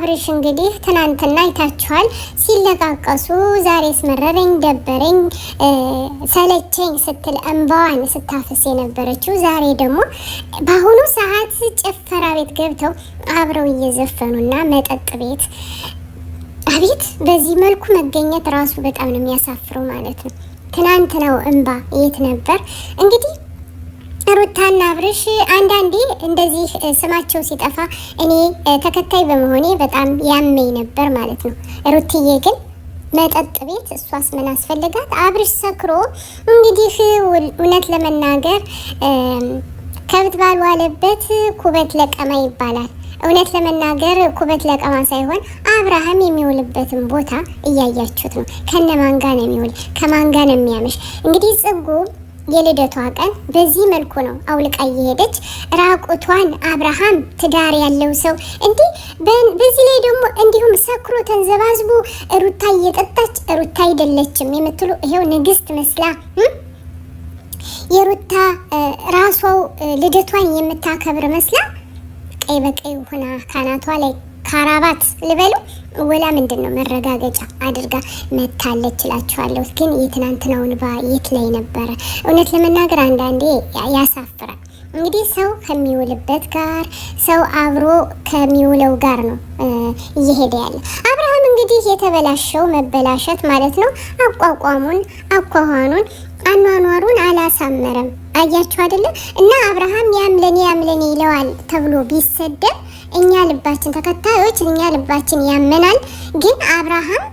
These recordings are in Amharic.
አብርሽ እንግዲህ ትናንትና አይታችኋል ሲለቃቀሱ፣ ዛሬ ስመረረኝ ደበረኝ ሰለቸኝ ስትል እንባዋን ስታፈስ የነበረችው ዛሬ ደግሞ በአሁኑ ሰዓት ጭፈራ ቤት ገብተው አብረው እየዘፈኑና መጠጥ ቤት አቤት! በዚህ መልኩ መገኘት ራሱ በጣም ነው የሚያሳፍረው ማለት ነው። ትናንትናው እንባ የት ነበር እንግዲህ ሩታና አብርሽ አንዳንዴ እንደዚህ ስማቸው ሲጠፋ እኔ ተከታይ በመሆኔ በጣም ያመኝ ነበር ማለት ነው። ሩትዬ ግን መጠጥ ቤት እሷስ ምን አስፈልጋት? አብርሽ ሰክሮ እንግዲህ እውነት ለመናገር ከብት ባልዋለበት ኩበት ለቀማ ይባላል። እውነት ለመናገር ኩበት ለቀማ ሳይሆን አብርሃም የሚውልበትን ቦታ እያያችሁት ነው። ከነማን ጋር ነው የሚውል? ከማን ጋር ነው የሚያመሽ? እንግዲህ ጽጉ የልደቷ ቀን በዚህ መልኩ ነው አውልቃ እየሄደች ራቁቷን። አብርሃም ትዳር ያለው ሰው እንዲህ በዚህ ላይ ደግሞ እንዲሁም ሰክሮ ተንዘባዝቦ ሩታ እየጠጣች ሩታ አይደለችም የምትሉ ይሄው ንግስት መስላ የሩታ ራሷው ልደቷን የምታከብር መስላ ቀይ በቀይ ሆና ካናቷ ላይ ካራባት ልበሉ ወላ ምንድን ነው መረጋገጫ አድርጋ መታለች እላችኋለሁ። ግን የትናንትናው እንባ የት ላይ ነበረ? እውነት ለመናገር አንዳንዴ ያሳፍራል። እንግዲህ ሰው ከሚውልበት ጋር ሰው አብሮ ከሚውለው ጋር ነው እየሄደ ያለ። አብርሃም እንግዲህ የተበላሸው መበላሸት ማለት ነው አቋቋሙን፣ አኳኋኑን፣ አኗኗሩን አላሳመረም። አያችሁ አይደለ? እና አብርሃም ያምለኔ ይለዋል ተብሎ ቢሰደብ እኛ ልባችን ተከታዮች እኛ ልባችን ያመናል። ግን አብርሃም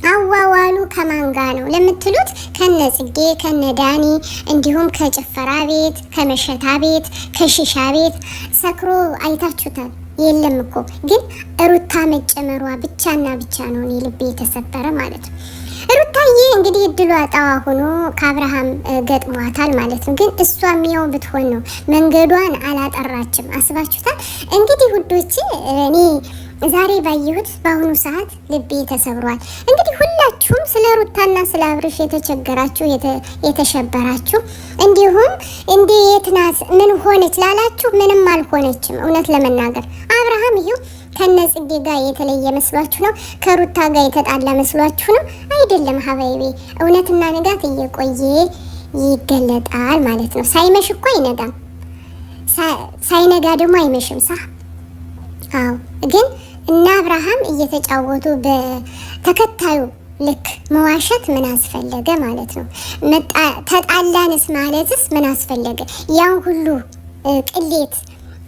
አዋዋሉ ከማን ጋር ነው ለምትሉት ከነ ጽጌ ከነ ዳኒ እንዲሁም ከጭፈራ ቤት ከመሸታ ቤት ከሺሻ ቤት ሰክሮ አይታችሁታል። የለም እኮ ግን ሩታ መጨመሯ ብቻና ብቻ ነው እኔ ልቤ የተሰበረ ማለት ነው። ሩታዬ እንግዲህ እድሏ ጣዋ ሆኖ ከአብርሃም ገጥሟታል ማለት ነው። ግን እሷ የሚያው ብትሆን ነው መንገዷን አላጠራችም። አስባችሁታል እንግዲህ ውዶቼ። እኔ ዛሬ ባየሁት በአሁኑ ሰዓት ልቤ ተሰብሯል። እንግዲህ ሁላችሁም ስለ ሩታና ስለ አብርሽ የተቸገራችሁ የተሸበራችሁ እንዲሁም እንዴት ናት ምን ሆነች ላላችሁ ምንም አልሆነችም። እውነት ለመናገር አብርሃም ይኸው ከነ ጽጌ ጋር የተለየ መስሏችሁ ነው? ከሩታ ጋር የተጣላ መስሏችሁ ነው? አይደለም ሀባይቤ፣ እውነትና ንጋት እየቆየ ይገለጣል ማለት ነው። ሳይመሽ እኮ አይነጋም፣ ሳይነጋ ደግሞ አይመሽም። ሳ አዎ። ግን እና አብርሃም እየተጫወቱ በተከታዩ ልክ መዋሸት ምን አስፈለገ ማለት ነው? ተጣላንስ ማለትስ ምን አስፈለገ? ያን ሁሉ ቅሌት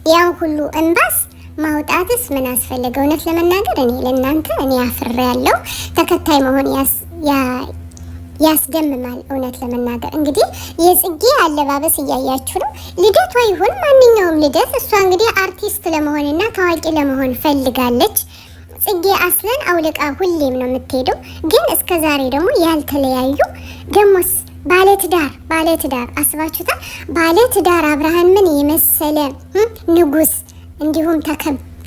ያን ሁሉ እንባስ ማውጣትስ ምን አስፈለገ? እውነት ለመናገር እኔ ለእናንተ እኔ አፍሬያለሁ። ተከታይ መሆን ያስገምማል። እውነት ለመናገር እንግዲህ የጽጌ አለባበስ እያያችሁ ነው። ልደቷ ይሁን ማንኛውም ልደት እሷ እንግዲህ አርቲስት ለመሆንና ታዋቂ ለመሆን ፈልጋለች። ጽጌ አስለን አውልቃ ሁሌም ነው የምትሄደው። ግን እስከ ዛሬ ደግሞ ያልተለያዩ ደሞስ ባለትዳር አስባችሁታል? ባለትዳር አብርሃምን የመሰለ ንጉስ እንዲሁም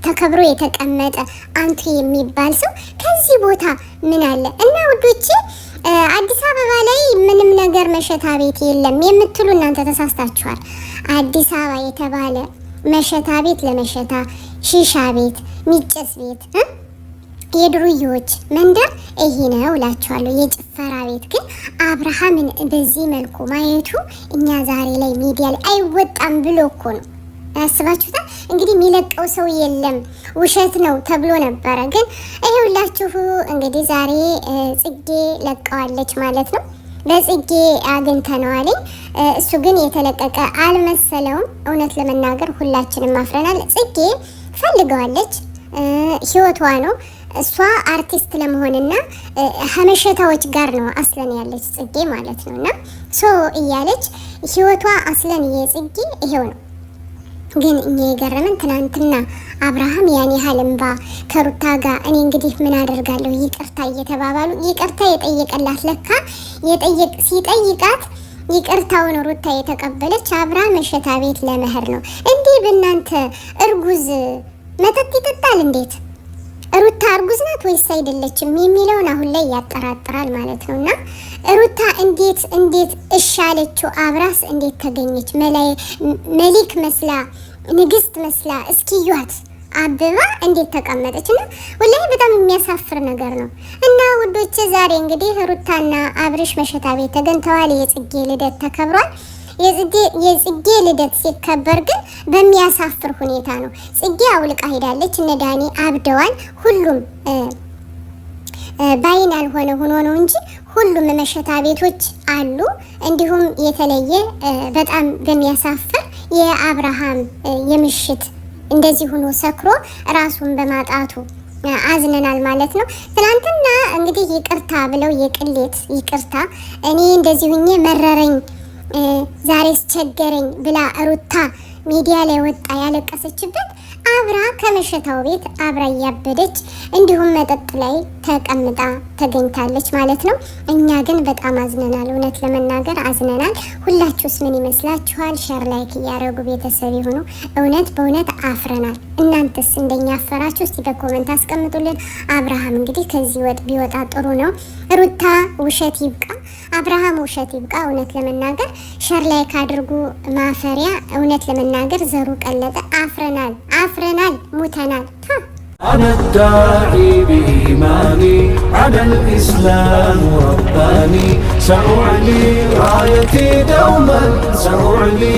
ተከብሮ የተቀመጠ አንቱ የሚባል ሰው ከዚህ ቦታ ምን አለ? እና ውዶቼ አዲስ አበባ ላይ ምንም ነገር መሸታ ቤት የለም የምትሉ እናንተ ተሳስታችኋል። አዲስ አበባ የተባለ መሸታ ቤት ለመሸታ ሺሻ ቤት፣ ሚጨስ ቤት፣ የድሩዮች መንደር ይሄ ነው እላችኋለሁ። የጭፈራ ቤት ግን አብርሃምን በዚህ መልኩ ማየቱ እኛ ዛሬ ላይ ሚዲያ ላይ አይወጣም ብሎ እኮ ነው። ያስባችሁታል እንግዲህ የሚለቀው ሰው የለም ውሸት ነው ተብሎ ነበረ። ግን ይኸውላችሁ እንግዲህ ዛሬ ጽጌ ለቀዋለች ማለት ነው። በጽጌ አግኝተነዋል። እሱ ግን የተለቀቀ አልመሰለውም። እውነት ለመናገር ሁላችንም አፍረናል። ጽጌ ፈልገዋለች፣ ህይወቷ ነው። እሷ አርቲስት ለመሆንና ከመሸታዎች ጋር ነው አስለን ያለች ጽጌ ማለት ነውና ሶ እያለች ህይወቷ አስለን የጽጌ ይሄው ነው። ግን እኛ የገረመን ትናንትና አብርሃም ያን ያህል እንባ ከሩታ ጋር እኔ እንግዲህ ምን አደርጋለሁ ይቅርታ እየተባባሉ ይቅርታ የጠየቀላት ለካ ሲጠይቃት ይቅርታውን ሩታ የተቀበለች አብርሃም መሸታ ቤት ለመሄድ ነው። እንዲህ በእናንተ እርጉዝ መጠጥ ይጠጣል እንዴት? ሩታ እርጉዝ ናት ወይስ አይደለችም የሚለውን አሁን ላይ ያጠራጥራል ማለት ነውና ሩታ እንዴት እሻለችው? አብራስ እንዴት ተገኘች? መሊክ መስላ ንግስት መስላ እስኪዩት አበባ እንዴት ተቀመጠችና ወላሂ በጣም የሚያሳፍር ነገር ነው። እና ውዶች ዛሬ እንግዲህ ሩታና አብርሽ መሸታ ቤት ተገኝተዋል። የጽጌ ልደት ተከብሯል። የጽጌ ልደት ሲከበር ግን በሚያሳፍር ሁኔታ ነው። ጽጌ አውልቃ ሄዳለች። እነ ዳኒ አብደዋል። ሁሉም ባይን ያልሆነ ሆኖ ነው እንጂ ሁሉም መሸታ ቤቶች አሉ። እንዲሁም የተለየ በጣም በሚያሳፍር የአብርሃም የምሽት እንደዚህ ሆኖ ሰክሮ ራሱን በማጣቱ አዝነናል ማለት ነው። ትናንትና እንግዲህ ይቅርታ ብለው የቅሌት ይቅርታ እኔ እንደዚህ ሁኜ መረረኝ ዛሬ አስቸገረኝ ብላ ሩታ ሚዲያ ላይ ወጣ ያለቀሰችበት አብራ ከመሸታው ቤት አብራ እያበደች እንዲሁም መጠጥ ላይ ተቀምጣ ተገኝታለች ማለት ነው። እኛ ግን በጣም አዝነናል። እውነት ለመናገር አዝነናል። ሁላችሁስ ምን ይመስላችኋል? ሼር ላይክ እያደረጉ ቤተሰብ ይሁኑ። እውነት በእውነት አፍረናል። እናንተስ እንደኛ አፈራችሁ? እስቲ በኮሜንት አስቀምጡልን። አብርሃም እንግዲህ ከዚህ ወጥ ቢወጣ ጥሩ ነው። ሩታ ውሸት ይብቃ፣ አብርሃም ውሸት ይብቃ። እውነት ለመናገር ሼር ላይክ አድርጉ። ማፈሪያ እውነት ለመናገር ዘሩ ቀለጠ። አፍረናል ሙተናል። أنا الداعي بإيماني على الإسلام رباني سأعلي رايتي دوما سأعلي